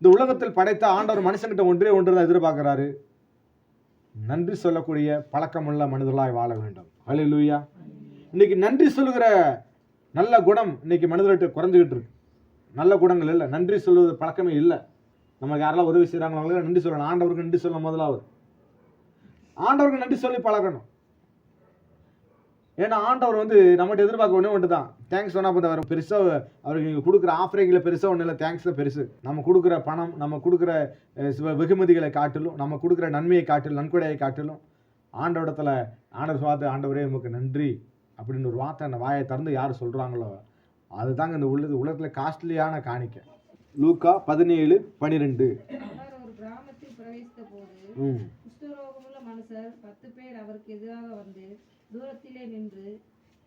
இந்த உலகத்தில் படைத்த ஆண்டவர் மனுஷன்கிட்ட ஒன்று தான் எதிர்பார்க்கிறாரு, நன்றி சொல்லக்கூடிய பழக்கமுள்ள மனிதர்களாய் வாழ வேண்டும். ஹல்லேலூயா. இன்னைக்கு நன்றி சொல்லுகிற நல்ல குணம் இன்னைக்கு மனிதர்கிட்ட குறைஞ்சிக்கிட்டு இருக்கு. நல்ல குணங்கள் இல்லை, நன்றி சொல்லுவது பழக்கமே இல்லை. நமக்கு யாரெல்லாம் உதவி செய்கிறாங்களோ நன்றி சொல்லணும். ஆண்டவருக்கு நன்றி சொல்லணும். முதலாவது ஆண்டவருக்கு நன்றி சொல்லி பழகணும். ஏன்னா ஆண்டவர் நம்மகிட்ட எதிர்பார்க்க ஒன்று தான், தேங்க்ஸ் சொன்னால் போதும். வேறு பெருசாக அவருக்கு நீங்கள் கொடுக்குற ஆஃபரிங்கில் பெருசாக ஒன்றும் இல்லை, தேங்க்ஸ் தான் பெருசு. நம்ம கொடுக்குற பணம், நம்ம கொடுக்குற வெகுமதிகளை காட்டிலும், நம்ம கொடுக்குற நன்மையை காட்டிலும், நன்கொடையை காட்டிலும் ஆண்டவரிடத்தில் ஆண்டவர் பார்த்து, ஆண்டவரே உமக்கு நன்றி அப்படின்னு ஒரு வார்த்தை அந்த வாயை திறந்து யார் சொல்கிறாங்களோ அதுதாங்க இந்த உலகத்தில் காஸ்ட்லியான காணிக்கை. லூக்கா 17:12. ஒரு கிராமத்தில் பிரவேசித்த போது குஷ்டரோகமுள்ள மனுஷர் 10 பேர் அவருக்கு எதிராக வந்து தூரத்திலே நின்று,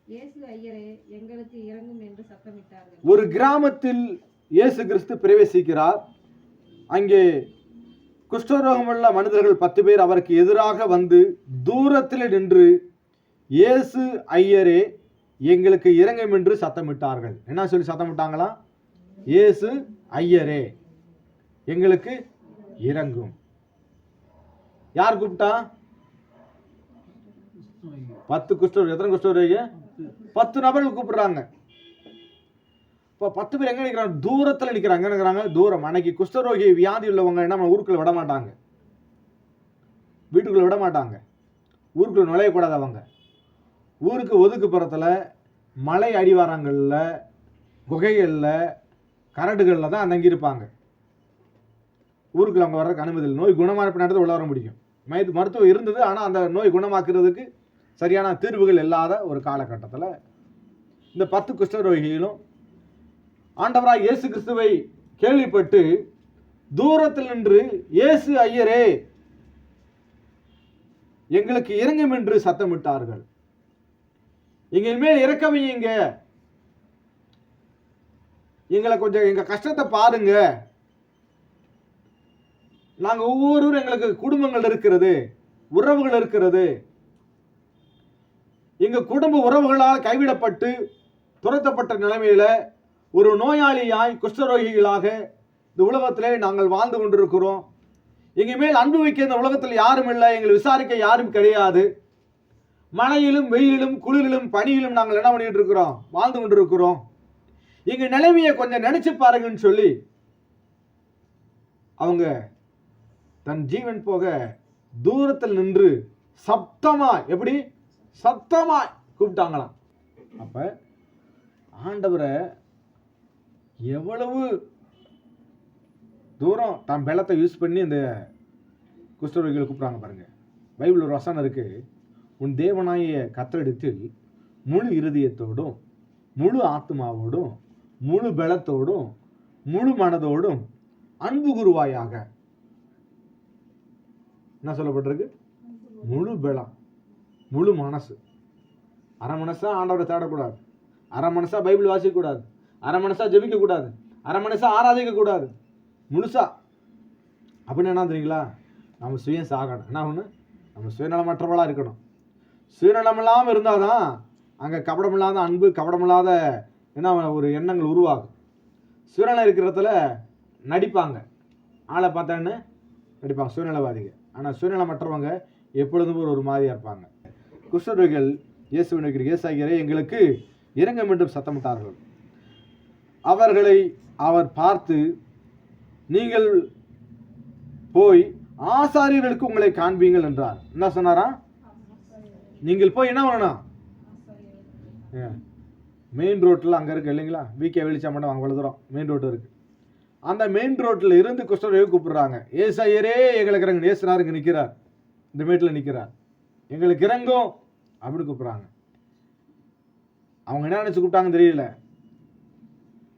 இயேசு ஐயரே எங்களுக்கு இறங்கும் என்று சத்தமிட்டார்கள். ஒரு கிராமத்தில் இயேசு கிறிஸ்து பிரவேசிக்கிறார். அங்கே குஷ்டரோகமுள்ள மனிதர்கள் 10 பேர் அவருக்கு எதிராக வந்து தூரத்தில் நின்று, இயேசு ஐயரே எங்களுக்கு இறங்கும் என்று சத்தமிட்டார்கள். என்ன சொல்லி சத்தமிட்டாங்களா? இயேசு ஐயரே எங்களுக்கு இறங்கும். யார் கூப்பிட்டா? 10 குஷ்டரோகி. எத்தனை குஷ்டரோகி? 10 நபர்கள் கூப்பிடுறாங்க. இப்போ 10 பேர் எங்க நிற்கிறாங்க? தூரத்தில் நிற்கிறாங்க. எங்க நிற்கிறாங்க? தூரம். அன்னைக்கு குஷ்டரோகி வியாதி உள்ளவங்க என்ன ஊருக்குள்ள விட மாட்டாங்க, வீட்டுக்குள்ள விட மாட்டாங்க, ஊருக்குள்ள நுழையக்கூடாது. அவங்க ஊருக்கு ஒதுக்குப்புறத்தில் மலை அடிவாரங்களில், குகைகளில், கரடுகளில் தான் தங்கியிருப்பாங்க. ஊருக்குள்ள அவங்க வர்றதுக்கு அனுமதி இல்லை. நோய் குணமான நேரத்தில் உள்ள வர முடியும். மருத்துவம் இருந்தது, ஆனால் அந்த நோய் குணமாக்குறதுக்கு சரியான தீர்வுகள் இல்லாத ஒரு காலகட்டத்தில் இந்த 10 குஷ்டரோகிகளும் ஆண்டவராய் இயேசு கிறிஸ்துவை கேள்விப்பட்டு தூரத்தில் நின்று, இயேசு ஐயரே எங்களுக்கு இறங்கும் என்று சத்தமிட்டார்கள். எங்கள் மேல் இறக்க வையுங்க, எங்களை கொஞ்சம் எங்க கஷ்டத்தை பாருங்க. நாங்க ஒவ்வொருவரும் எங்களுக்கு குடும்பங்கள் இருக்கிறது, உறவுகள் இருக்கிறது. எங்க குடும்ப உறவுகளால் கைவிடப்பட்டு துரத்தப்பட்ட நிலைமையில ஒரு நோயாளியாய், குஷ்டரோகிகளாக இந்த உலகத்திலே நாங்கள் வாழ்ந்து கொண்டிருக்கிறோம். எங்க மேல் அன்பு வைக்க இந்த உலகத்தில் யாரும் இல்லை, எங்களை விசாரிக்க யாரும் கிடையாது. மழையிலும் வெயிலிலும் குளிரிலும் பனியிலும் நாங்கள் என்ன பண்ணிட்டு இருக்கிறோம்? வாழ்ந்து கொண்டிருக்கிறோம். எங்க நிலைமையை கொஞ்சம் நினைச்சு பாருங்கன்னு சொல்லி அவங்க தன் ஜீவன் போக தூரத்தில் நின்று சத்தமாய், எப்படி சத்தமாய் கூப்பிட்டாங்களாம். அப்ப ஆண்டவரை எவ்வளவு தூரம் தான் பலத்தை யூஸ் பண்ணி இந்த குஷ்டரோகிகளை கூப்பிட்றாங்க பாருங்க. பைபிள் ஒரு வசனம் இருக்கு, உன் தேவனாய கர்த்தரிடத்தில் முழு இருதயத்தோடும், முழு ஆத்மாவோடும், முழு பலத்தோடும், முழு மனதோடும் அன்பு கூறுவாயாக. என்ன சொல்லப்பட்டிருக்கு? முழு பலம், முழு மனசு. அரை மனசா ஆண்டவரை தேடக்கூடாது, அரை மனசா பைபிள் வாசிக்கக்கூடாது, அரை மனசா ஜெபிக்க கூடாது, அரை மனசா ஆராதிக்க கூடாது, முழுசா. அப்படின்னு என்ன தெரியுங்களா? நம்ம சுயம் சாகணும். என்ன ஒன்று? நம்ம சுயநலமற்றவளாக இருக்கணும். சுயநலம் இல்லாமல் இருந்தால் தான் அங்கே கபடமில்லாத அன்பு, கபடமில்லாத என்ன ஒரு எண்ணங்கள் உருவாகும். சுயநலம் இருக்கிறதுல நடிப்பாங்க, ஆளை பார்த்தான்னு நடிப்பாங்க சுயநலவாதிகள். ஆனால் சுயநலமற்றவங்க எப்பொழுதும் ஒரு மாதிரியாக இருப்பாங்க. குஷ்டரோகிகள் இயேசுவை நோக்கி, இயேசு ஐயரே எங்களுக்கு இறங்கும் என்றும் சத்தமிட்டார்கள். அவர்களை அவர் பார்த்து, நீங்கள் போய் ஆசாரியர்களுக்கு உங்களை காண்பீங்கள் என்றார். என்ன சொன்னாரா? நீங்கள் போய் என்ன பண்ணணும்? மெயின் ரோட்டில் அங்கே இருக்கு இல்லைங்களா, விகே வெளிச்சா மட்டும் அங்கே வளர்த்துறோம், மெயின் ரோடு இருக்கு. அந்த மெயின் ரோட்டில் இருந்து குஷ்டரோகியை கூப்பிடுறாங்க. ஏசு ஐயரே எங்களுக்கு இறங்கு. ஏசுனார் இங்கே நிற்கிறார், இந்த மேட்டில் நிற்கிறார், எங்களுக்கு இறங்கும் அப்படின்னு கூப்பிட்றாங்க. அவங்க என்ன நினச்சி கூப்பிட்டாங்கன்னு தெரியல.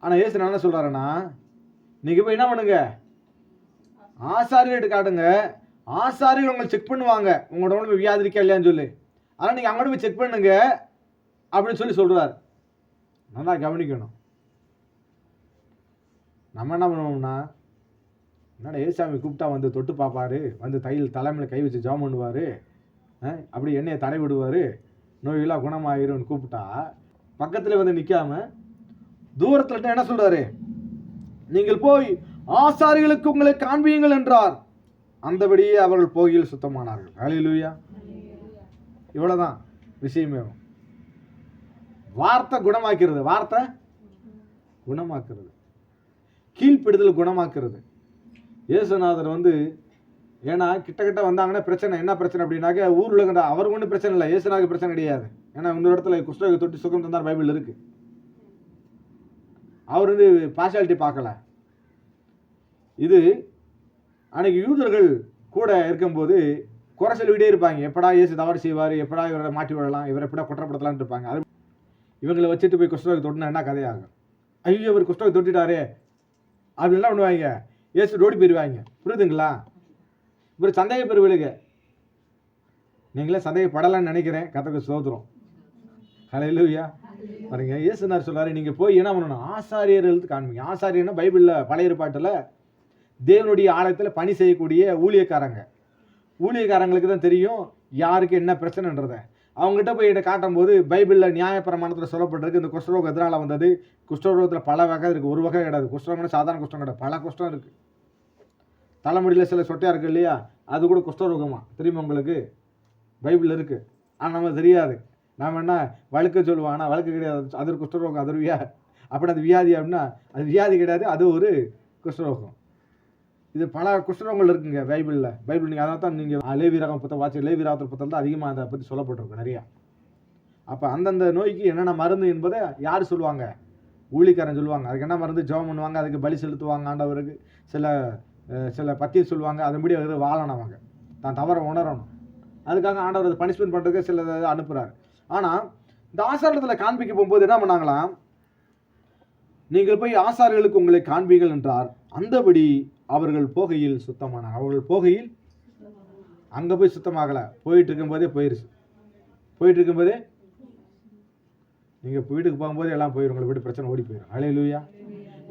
ஆனால் ஏசு என்ன சொல்கிறாருன்னா, நீங்கள் போய் என்ன பண்ணுங்க, ஆசாரியர்கிட்ட காட்டுங்க, ஆசாரியர் உங்களை செக் பண்ணுவாங்க உங்களோட உடம்பு வியாதி இருக்கா இல்லையான்னு சொல்லி. ஆனால் நீங்கள் அங்கோட போய் செக் பண்ணுங்க அப்படின்னு சொல்லி சொல்கிறார். நல்லா கவனிக்கணும். நம்ம என்ன பண்ணுவோம்னா, என்னடா ஏசாமி கூப்பிட்டா வந்து தொட்டு பார்ப்பாரு, வந்து தலைமையில் கை வச்சு ஜெபம் பண்ணுவார், அப்படி எண்ணெயை தடை விடுவார், நோயெல்லாம் குணமாயிரும்னு கூப்பிட்டா பக்கத்தில் வந்து நிற்காம தூரத்தில் என்ன சொல்கிறாரு? நீங்கள் போய் ஆசாரிகளுக்கு உங்களை காண்பியுங்கள் என்றார். அந்தபடியே அவர்கள் போகையில் சுத்தமானார்கள். ஹல்லேலூயா. இவ்வளவுதான் விஷயமே. வார்த்தை குணமாக்கிறது, வார்த்தை குணமாக்குறது, கீழ்ப்படுதல் குணமாக்குறது. இயேசுநாதர் ஏன்னா கிட்ட வந்தாங்கன்னா பிரச்சனை, என்ன பிரச்சனை அப்படின்னாக்க ஊர் உலகண்டா அவருக்கு ஒன்றும் பிரச்சனை இல்லை, இயேசுநாதருக்கு பிரச்சனை கிடையாது. ஏன்னா இன்னொரு இடத்துல குஷ்டரோகி தொட்டி சுகம் தந்தார் பைபிள் இருக்கு. அவர் பார்ஷாலிட்டி பார்க்கல. இது அன்னைக்கு யூதர்கள் கூட இருக்கும்போது குறை சொல்லிக்கிட்டே இருப்பாங்க. எப்படா இயேசு தவறு செய்வார், எப்படா இவரை மாட்டி விடலாம், இவரை எப்படா குற்றப்படுத்தலான்னு இருப்பாங்க. அது இவங்களை வச்சுட்டு போய் குஷ்டரோகி தொட்டினா என்ன கதையாகும்? ஐயோ இவர் குஷ்டரோகி தொட்டிட்டாரே அப்படின்லாம் பண்ணுவாங்க. இயேசு ஓடி போயிடுவாங்க. புரியுதுங்களா? இவர் சந்தேக பெறுவீங்க. நீங்களே சந்தேகப்படலான்னு நினைக்கிறேன். கர்த்தருக்கு ஸ்தோத்திரம். ஹல்லேலூயா. பாருங்க, இயேசுநாதர் சொல்றாரு, நீங்க போய் என்ன பண்ணணும்? ஆசாரியர்களுக்கு காண்பீங்க. ஆசாரியர்னா பைபிள்ல பழைய ஏற்பாட்டுல தேவனுடைய ஆலயத்துல பணி செய்யக்கூடிய ஊழியக்காரங்க. ஊழியக்காரங்களுக்கு தான் தெரியும் யாருக்கு என்ன பிரச்சனைன்றத. அவங்ககிட்ட போய் இதை காட்டும் போது பைபிளில் நியாயப்பிரமாணத்தில் சொல்லப்பட்டிருக்கு. இந்த குஷ்டரோகம் எதனால் வந்தது? குஷ்டரோகத்தில் பல வகை இருக்குது, ஒரு வகை கிடையாது. குஷ்டரோகம்னா சாதாரண குஷ்டம் கிடையாது, பல குஷ்டம் இருக்குது. தலைமுடியில் சில சொட்டையாக இருக்குது இல்லையா, அது கூட குஷ்டரோகமா தெரியுமா உங்களுக்கு? பைபிள் இருக்குது. ஆனால் நம்ம தெரியாது. நாம் என்ன வழுக்க சொல்லுவோம், ஆனால் வழுக்க கிடையாது. அது ஒரு குஷ்டரோகம், அது ஒரு அப்படி அது வியாதி அப்படின்னா அது வியாதி கிடையாது, அது ஒரு குஷ்டரோகம். இது பல குஷ்டரோகங்கள் இருக்குங்க பைபிளில். பைபிள் நீங்கள் அதனால தான் நீங்கள் லேவியராகம் புத்தகம் வாட்சி, லேவியராகத்தில் புத்தகம் தான் அதிகமாக அதை பற்றி சொல்லப்பட்டிருக்கு நிறையா. அப்போ அந்தந்த நோய்க்கு என்னென்ன மருந்து என்பதை யார் சொல்லுவாங்க? ஊழிக்காரன் சொல்லுவாங்க. அதுக்கு என்ன மருந்து? ஜெபம் பண்ணுவாங்க, அதுக்கு பலி செலுத்துவாங்க ஆண்டவருக்கு. சில பற்றி சொல்லுவாங்க. அதன்படி அவர் வாழணும், அவங்க தான் தவற உணரணும். அதுக்காக ஆண்டவர் அதை பனிஷ்மெண்ட் பண்ணுறதுக்கு சில அனுப்புகிறார். ஆனால் இந்த ஆசாரத்தில் காண்பிக்க போகும்போது என்ன பண்ணாங்களாம்? நீங்கள் போய் ஆசாரிகளுக்கு உங்களை காண்பீர்கள் என்றார். அந்தபடி அவர்கள் போகையில் சுத்தமானாங்க. அவர்கள் போகையில் அங்கே போய் சுத்தமாகலை, போயிட்டு இருக்கும்போதே போயிடுச்சு. போயிட்டு இருக்கும்போதே நீங்கள் வீட்டுக்கு போகும்போது எல்லாம் போயிடும், உங்களை வீட்டு பிரச்சனை ஓடி போயிடும். ஹல்லேலூயா.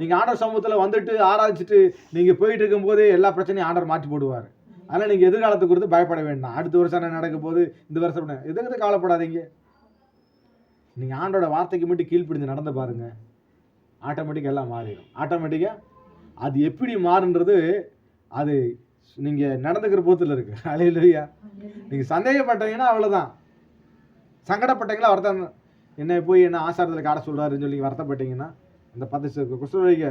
நீங்கள் ஆண்டவர் சமூகத்தில் வந்துட்டு ஆராய்ச்சிட்டு நீங்கள் போயிட்டு இருக்கும்போதே எல்லா பிரச்சனையும் ஆண்டவர் மாற்றி போடுவார். அதனால் நீங்கள் எதிர்காலத்தை குறித்து பயப்பட வேண்டாம். அடுத்த வருஷம் என்ன நடக்க போது, இந்த வருஷம் எதுக்கு கவலைப்படாதீங்க. நீங்கள் ஆண்டோட வார்த்தைக்கு மட்டும் கீழ்ப்பிடிஞ்சு நடந்து பாருங்கள், ஆட்டோமேட்டிக்காக எல்லாம் மாறிடும். ஆட்டோமேட்டிக்காக அது எப்படி மாறுன்றது அது நீங்கள் நடந்துக்கிற போத்தில் இருக்குது. ஹல்லேலூயா. நீங்கள் சந்தேகப்பட்டீங்கன்னா அவ்வளோதான். சங்கடப்பட்டீங்களா, வருத்தம் என்ன போய் என்ன ஆசாரத்தில் காட்ட சொல்கிறாருன்னு சொல்லி வருத்தப்பட்டீங்கன்னா, அந்த 10 குஷ்டரோகிக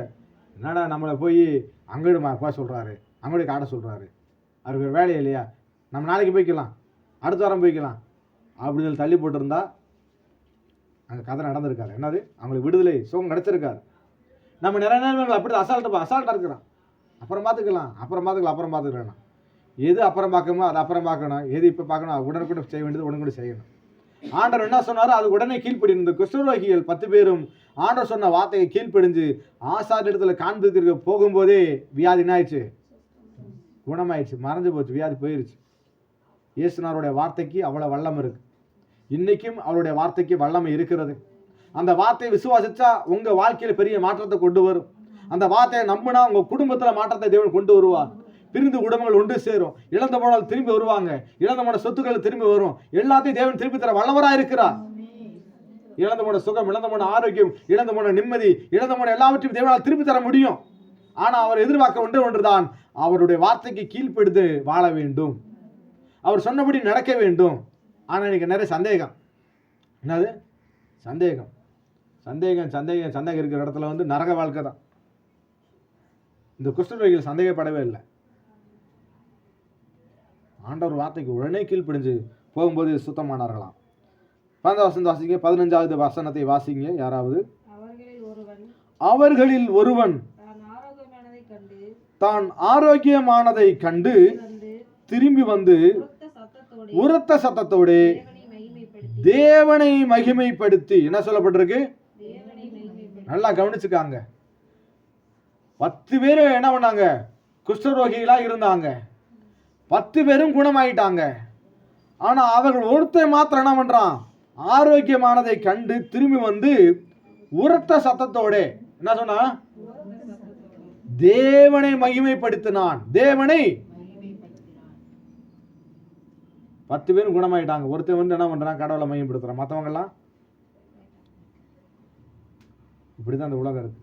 என்னடா நம்மளை போய் அங்கோடு போக சொல்கிறாரு, அங்கோடு காட்ட சொல்கிறாரு, அவருக்கு வேலை இல்லையா, நம்ம நாளைக்கு போய்க்கலாம், அடுத்த வாரம் போய்க்கலாம் அப்படின்னு தள்ளி போட்டிருந்தா அங்கே கதை நடந்திருக்காரு. என்னது? அவங்களுக்கு விடுதலை சுகம் கிடச்சிருக்காரு. நம்ம நிறைய நேரங்கள் அப்படி அசால்ட்டாக இருக்கிறோம். அப்புறம் பார்த்துக்கலாம். எது அப்புறம் பார்க்கணுமோ அது அப்புறம் பார்க்கணும். எது இப்போ பார்க்கணும் உடனுக்குடன் செய்ய வேண்டியது உடனுக்குடன் செய்யணும். ஆண்டவர் என்ன சொன்னாரோ அது உடனே கீழ்ப்படி. இந்த குஷ்டரோகிகள் 10 பேரும் ஆண்டவர் சொன்ன வார்த்தையை கீழ்ப்படிஞ்சு ஆசாரிய இடத்துல காண்பிக்க போகும்போதே வியாதி என்ன ஆயிடுச்சு? குணமாயிடுச்சு, மறைஞ்சு போச்சு, வியாதி போயிடுச்சு. இயேசுநாதருடைய வார்த்தைக்கு அவ்வளோ வல்லமை இருக்கு. இன்னைக்கும் அவருடைய வார்த்தைக்கு வல்லமை இருக்கிறது. அந்த வார்த்தையை விசுவாசிச்சா உங்க வாழ்க்கையில பெரிய மாற்றத்தை கொண்டு வரும். அந்த வார்த்தையை நம்பினா உங்க குடும்பத்துல மாற்றத்தை தேவன் கொண்டு வருவார். பிரிந்து குடும்பங்கள் ஒன்று சேரும். இழந்த போனால் திரும்பி வருவாங்க. இழந்த போன சொத்துக்கள் திரும்பி வரும். எல்லாத்தையும் தேவன் திருப்பி தர வல்லவரா இருக்கிறார். இழந்த போன சுகம், இழந்த போன ஆரோக்கியம், இழந்த போன நிம்மதி, இழந்த போன எல்லாவற்றையும் தேவனால் திருப்பி தர முடியும். ஆனா அவர் எதிர்பார்க்க ஒன்றுதான், அவருடைய வார்த்தைக்கு கீழ்ப்படுத்து வாழ வேண்டும், அவர் சொன்னபடி நடக்க வேண்டும். ஆனா எனக்கு நிறைய சந்தேகம். என்னது? சந்தேகம் இருக்கிற இடத்துல நரக வாழ்க்கை தான். இந்த குஷ்டரோகிகள் சந்தேகப்படவே இல்லை. ஆண்டவர் வார்த்தைக்கு உடனே கீழ்ப்படிஞ்சு போகும்போது சுத்தமானார்களாம். 15வது வசனத்தை வாசிங்க யாராவது. அவர்களில் ஒருவன் தான் ஆரோக்கியமானதை கண்டு திரும்பி வந்து உரத்த சத்தத்தோடு தேவனை மகிமைப்படுத்தி, என்ன சொல்லப்பட்டிருக்கு? நல்லா கவனிச்சுக்காங்க. 10 பேர் என்ன பண்ணாங்க? குஷ்டரோகிகளா இருந்தாங்க. 10 பேரும் குணமாயிட்டாங்க. ஆனா அவர்கள் ஒருத்தர் மாத்திரம் என்ன பண்றான்? ஆரோக்கியமானதை கண்டு திரும்பி வந்து உரத்த சத்தத்தோட என்ன சொன்னா? தேவனை மகிமைப்படுத்தினான். தேவனை 10 பேரும் குணமாயிட்டாங்க. ஒருத்தர் என்ன பண்றான்? கடவுளை மகிமைப்படுத்துறான். மற்றவங்க எல்லாம் இப்படிதான் அந்த உலகம் இருக்கு.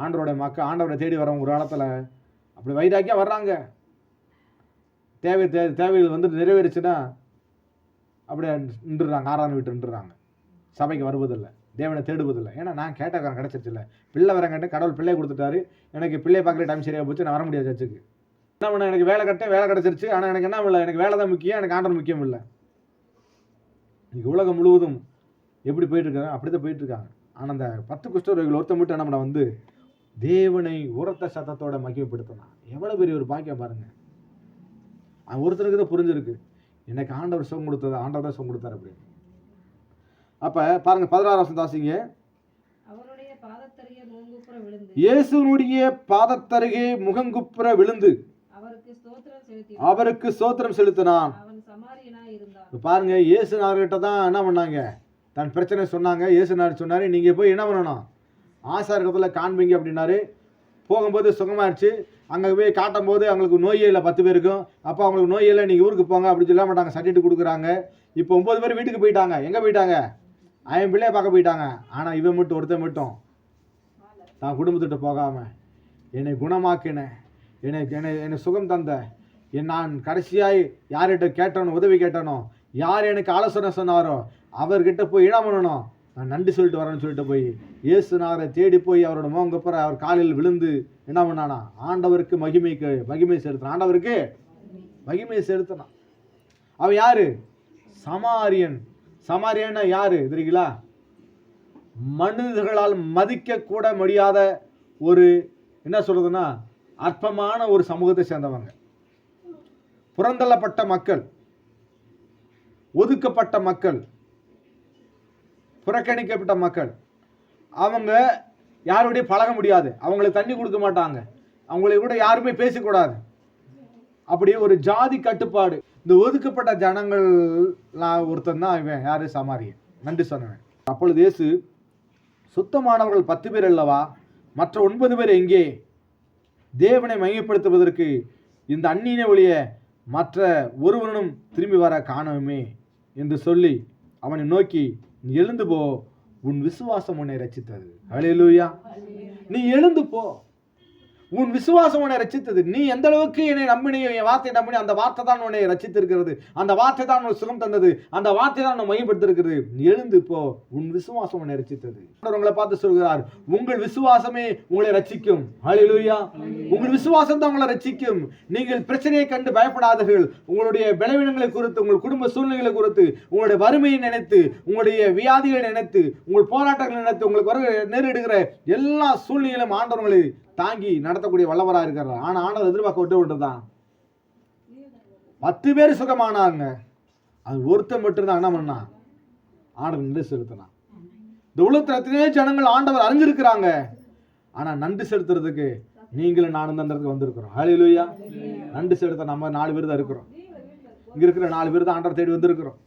ஆண்டவரை தேடி வரவங்க ஒரு காலத்தில் அப்படி வைராக்கியாக வர்றாங்க. தேவைகள் வந்து நிறைவேறுச்சுன்னா அப்படியே நின்றுறாங்க, ஆராதனை விட்டு நின்றுறாங்க, சபைக்கு வருவதில்லை, தேவனை தேடுவதில்லை. ஏன்னா நான் கேட்டக்காரன் கிடச்சிருச்சுல்ல, பிள்ளை வரங்கிட்ட கடவுள் பிள்ளையை கொடுத்துட்டாரு, எனக்கு பிள்ளையை பார்க்குற டைம் சரியாக போச்சு, நான் வர முடியாது சர்ச்சுக்கு. என்ன பண்ண, எனக்கு வேலை கிடச்சிருச்சு, ஆனால் எனக்கு என்ன இல்லை, எனக்கு வேலை தான் முக்கியம், எனக்கு ஆண்டவர் முக்கியம் இல்லை. இன்னைக்கு உலகம் முழுவதும் எப்படி போயிட்டுருக்காங்க, அப்படி தான் போயிட்டுருக்காங்க. ஆனால் அந்த 10 குஷ்டரோகிகள் ஒருத்த மட்டும் என்ன பண்ண வந்து தேவனை உரத்த சத்தத்தோட மகிமைப்படுத்தினான். எவ்வளோ பெரிய ஒரு பாக்கியம் பாருங்க. ஒருத்தருக்கு தான் புரிஞ்சிருக்கு, எனக்கு ஆண்டவர் சுகம் கொடுத்தது, ஆண்டவர் தான் சுகம் கொடுத்தாரு அப்படின்னு. அப்போ பாருங்க 16 வசனம் தாசிங்க. இயேசுனுடைய பாதத்தருகே முகங்குப்புற விழுந்து அவருக்கு ஸ்தோத்திரம் செலுத்தினான். பாருங்க, இயேசுநாதர்கிட்ட தான் என்ன பண்ணாங்க, தன் பிரச்சனை சொன்னாங்க. இயேசுநாதர் சொன்னாரு, நீங்க போய் என்ன பண்ணணும், ஆசாரியத்துல காண்பீங்க அப்படின்னாரு. போகும்போது சுகமாயிடுச்சு. அங்கே போய் காட்டும் போது அவங்களுக்கு நோயே இல்லை 10 பேருக்கும். அப்போ அவங்களுக்கு நோயே இல்லை, நீங்கள் ஊருக்கு போங்க அப்படி சொல்ல மாட்டாங்க, சர்டிஃபிகேட் கொடுக்குறாங்க. இப்போ 9 பேர் வீட்டுக்கு போயிட்டாங்க. எங்கே போயிட்டாங்க, அவன் பிள்ளையை பார்க்க போயிட்டாங்க. ஆனால் இவன் மட்டும், ஒருத்தன் மட்டும் தான் குடும்பத்திட்ட போகாமல் என்னை குணமாக்கின, என்னை சுகம் தந்த, நான் கடைசியாய் யார்கிட்ட கேட்டனோ, உதவி கேட்டனோ, யார் எனக்கு ஆலோசனை சொன்னாரோ அவர்கிட்ட போய் என்ன பண்ணணும், நான் நன்றி சொல்லிட்டு வரேன்னு சொல்லிட்டு போய் இயேசுநாதரை தேடி போய் அவரோட முகங்குப்புற அவர் காலில் விழுந்து என்ன பண்ணானா, ஆண்டவருக்கு மகிமை செலுத்தினான். ஆண்டவருக்கு மகிமையை செலுத்தினான். அவன் யாரு, சமாரியன். சமாரியன்னா யாரு தெரியுங்களா, மனிதர்களால் மதிக்க கூட முடியாத ஒரு என்ன சொல்றதுன்னா அற்பமான ஒரு சமூகத்தை சேர்ந்தவங்க, புறந்தள்ளப்பட்ட மக்கள், ஒதுக்கப்பட்ட மக்கள், புறக்கணிக்கப்பட்ட மக்கள். அவங்க யாரோடய பழக முடியாது, அவங்களுக்கு தண்ணி கொடுக்க மாட்டாங்க, அவங்களை கூட யாருமே பேசக்கூடாது. அப்படி ஒரு ஜாதி கட்டுப்பாடு. இந்த ஒதுக்கப்பட்ட ஜனங்கள் ஒருத்தன் தான் இவன் யாரு, சமாரியன், நன்றி சொன்னவன். அப்பொழுது இயேசு, சுத்தமானவர்கள் 10 பேர் அல்லவா, மற்ற 9 பேர் எங்கே, தேவனை மையப்படுத்துவதற்கு இந்த அந்நியனை ஒழிய மற்ற ஒருவனும் திரும்பி வர காணவுமே என்று சொல்லி அவனை நோக்கி, நீ எழுந்து போ, உன் விசுவாசம் உன்னை ரட்சித்தது. ஹல்லேலூயா. நீ எழுந்து போ, உன் விசுவாசம் உன்னை ரட்சித்தது. நீ எந்த அளவுக்கு என்னை நம்பினி, என் வார்த்தையை நம்பினி, அந்த வார்த்தை தான் உன்னை ரட்சித்திருக்கிறது, அந்த வார்த்தை தான் உனக்கு சுகம் தந்தது, அந்த வார்த்தை தான் உன்னை மையப்படுத்திருக்கிறது. நீ எழுந்து போ, உன் விசுவாசம் உன்னை ரட்சித்தது. உங்களை பார்த்து சொல்கிறார், உங்கள் விசுவாசமே உங்களை ரட்சிக்கும். ஹல்லேலூயா. உங்கள் விசுவாசம் தான் உங்களை ரட்சிக்கும். நீங்கள் பிரச்சனையை கண்டு பயப்படாதீர்கள். உங்களுடைய பலவீனங்களை குறித்து, உங்கள் குடும்ப சூழ்நிலைகளை குறித்து, உங்களுடைய வறுமையை நினைத்து, உங்களுடைய வியாதிகளை நினைத்து, உங்கள் போராட்டங்களை நினைத்து, உங்களுக்கு வர நேரிடுகிற எல்லா சூழ்நிலையிலும் ஆண்டவர் உங்களை தாங்கி நடத்தக்கூடிய வல்லவராக இருக்கிறார். ஆனா ஆண்டவர் எதிர்பார்க்க விட்டுதான் 10 பேர் சுகமானாங்க, அது ஒருத்தர் மட்டும்தான் என்ன பண்ணா, ஆண்டவர் நன்றி செலுத்தினான். இந்த உலகத்தில் எத்தனையோ ஜனங்கள் ஆண்டவர் அறிஞ்சிருக்கிறாங்க, ஆனா நன்றி செலுத்துறதுக்கு நீங்களும் நானும் தான் வந்திருக்கிறோம். ஹல்லேலூயா. நன்றி செலுத்த நம்ம 4 பேர் தான் இருக்கிறோம். இங்க இருக்கிற 4 பேர் தான் ஆண்டவர் தேடி வந்திருக்கிறோம்.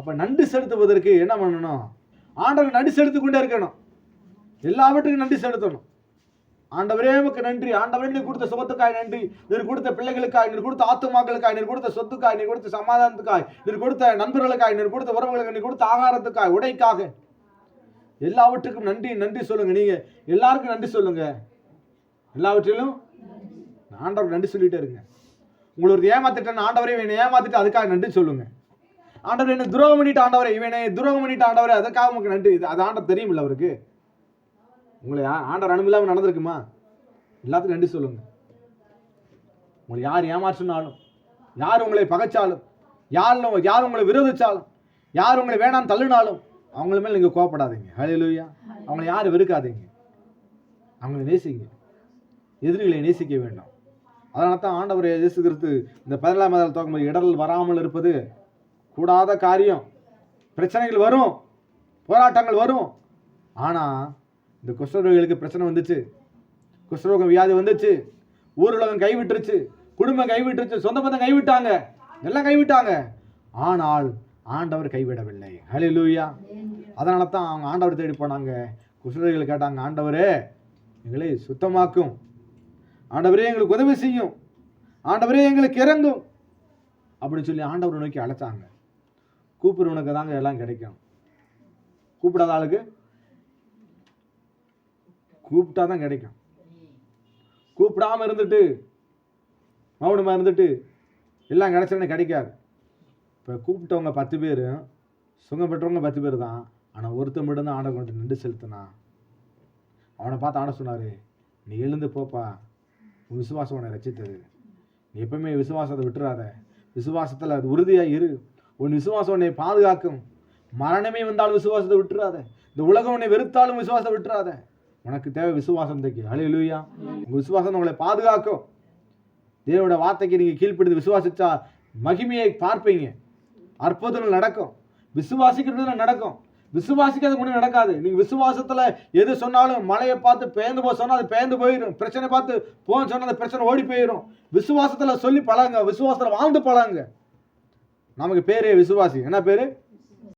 அப்ப நன்றி செலுத்துவதற்கு என்ன பண்ணணும், ஆண்டவர் நன்றி செலுத்திக் கொண்டே இருக்கணும். எல்லாவற்றுக்கும் நன்றி செலுத்தணும். ஆண்டவரே உமக்கு நன்றி, ஆண்டவரே நீர் கொடுத்த சுகத்துக்காய் நன்றி, நீர் கொடுத்த பிள்ளைகளுக்காய், நீர் கொடுத்த ஆத்துமாக்களுக்காய், நீர் கொடுத்த சொத்துக்காய், நீர் கொடுத்த சமாதானத்துக்காய், நீர் கொடுத்த நண்பர்களுக்காய், நீர் கொடுத்த உறவுகளுக்கு, நீர் கொடுத்த ஆகாரத்துக்காய், உடைக்காக, எல்லாவற்றுக்கும் நன்றி நன்றி சொல்லுங்க. நீங்க எல்லாருக்கும் நன்றி சொல்லுங்க. எல்லாவற்றிலும் ஆண்டவர் நன்றி சொல்லிட்டே இருங்க. உங்களுக்கு ஏமாத்திட்டேன் ஆண்டவரே, இவனை ஏமாத்திட்டு அதுக்காக நன்றி சொல்லுங்க. ஆண்டவர் என்ன துரோகம் பண்ணிட்டு ஆண்டவரே, இவனை துரோகம் பண்ணிட்டு ஆண்டவரே, அதுக்காக உங்களுக்கு நன்றி. அது ஆண்டவர் தெரியுமில்ல அவருக்கு. உங்களை ஆண்டவர் அனுமதியில்லாமல் நடந்திருக்குமா, எல்லாத்துக்கும் நன்றி சொல்லுங்க. உங்களை யார் ஏமாற்றினாலும், யார் உங்களை பகைச்சாலும், யார் உங்களை விரோதிச்சாலும், யார் உங்களை வேணாம் தள்ளினாலும் அவங்கள மேல நீங்க கோபப்படாதீங்க. ஹல்லேலூயா. அவங்களை யாரும் வெறுக்காதீங்க, அவங்களை நேசிங்க. எதிரிகளை நேசிக்க வேண்டும். அதனால தான் ஆண்டவர் இயேசு கிறிஸ்து இந்த 17ஆம் அதிகாரத்தில் துவங்கும்போது இடர்கள் வராமல் இருப்பது கூடாத காரியம். பிரச்சனைகள் வரும், போராட்டங்கள் வரும். ஆனா இந்த குஷ்டரோகிகளுக்கு பிரச்சனை வந்துச்சு, குஷ்டரோகம் வியாதி வந்துச்சு, ஊருலகம் கைவிட்டுருச்சு, குடும்பம் கைவிட்டுருச்சு, சொந்த பந்தம் கைவிட்டாங்க, எல்லாம் கைவிட்டாங்க. ஆனால் ஆண்டவர் கைவிடவில்லை. ஹல்லேலூயா. அதனால தான் அவங்க ஆண்டவர் தேடி போனாங்க. குஷ்டரோகிகள் கேட்டாங்க, ஆண்டவரே எங்களை சுத்தமாக்கும், ஆண்டவரே எங்களுக்கு உதவி செய்யும், ஆண்டவரே எங்களுக்கு இறங்கும் அப்படின்னு சொல்லி ஆண்டவரை நோக்கி அழைச்சாங்க. கூப்பிடுறவனுக்கு தாங்க எல்லாம் கிடைக்கும், கூப்பிடாத ஆளுக்கு கூப்பிட்டா தான் கிடைக்கும். கூப்பிடாம இருந்துட்டு மௌனமாக இருந்துட்டு எல்லாம் கிடைச்சவனே கிடைக்காது. இப்போ கூப்பிட்டவங்க 10 பேர், சுகம் பெற்றவங்க 10 பேர் தான். ஆனால் ஒருத்தன் மட்டும்தான் ஆண்டவர் கொண்டு நின்று செலுத்தினா. அவனை பார்த்து ஆண்ட சொன்னார், நீ எழுந்து போப்பா, உன் விசுவாசம் உன்னை ரட்சித்தது. நீ எப்பவுமே விசுவாசத்தை விட்டுறாத, விசுவாசத்தில் அது உறுதியாக இரு. உன் விசுவாசம் உன்னை பாதுகாக்கும். மரணமே வந்தாலும் விசுவாசத்தை விட்டுறாத. இந்த உலகம் உன்னை வெறுத்தாலும் விசுவாசத்தை விட்டுறாத. உனக்கு தேவை விசுவாசம் தைக்கு. ஹல்லேலூயா. உங்கள் விசுவாசம் உங்களை பாதுகாக்கும். தேவனோட வார்த்தைக்கு நீங்கள் கீழ்ப்படுத்தி விசுவாசிச்சா மகிமையை பார்ப்பீங்க. அற்புதங்கள் நடக்கும். விசுவாசிக்கிறதுல நடக்கும். விசுவாசிக்கிறது ஒன்றும் நடக்காது. நீங்கள் விசுவாசத்தில் எது சொன்னாலும், மழையை பார்த்து பெயர்ந்து போக சொன்னால் அது பெயர்ந்து போயிடும். பிரச்சனை பார்த்து போன்னு சொன்னால் அந்த பிரச்சனை ஓடி போயிடும். விசுவாசத்தில் சொல்லி பழங்க, விசுவாசத்தில் வாழ்ந்து பழங்க. நமக்கு பேரே விசுவாசி. என்ன பேர்?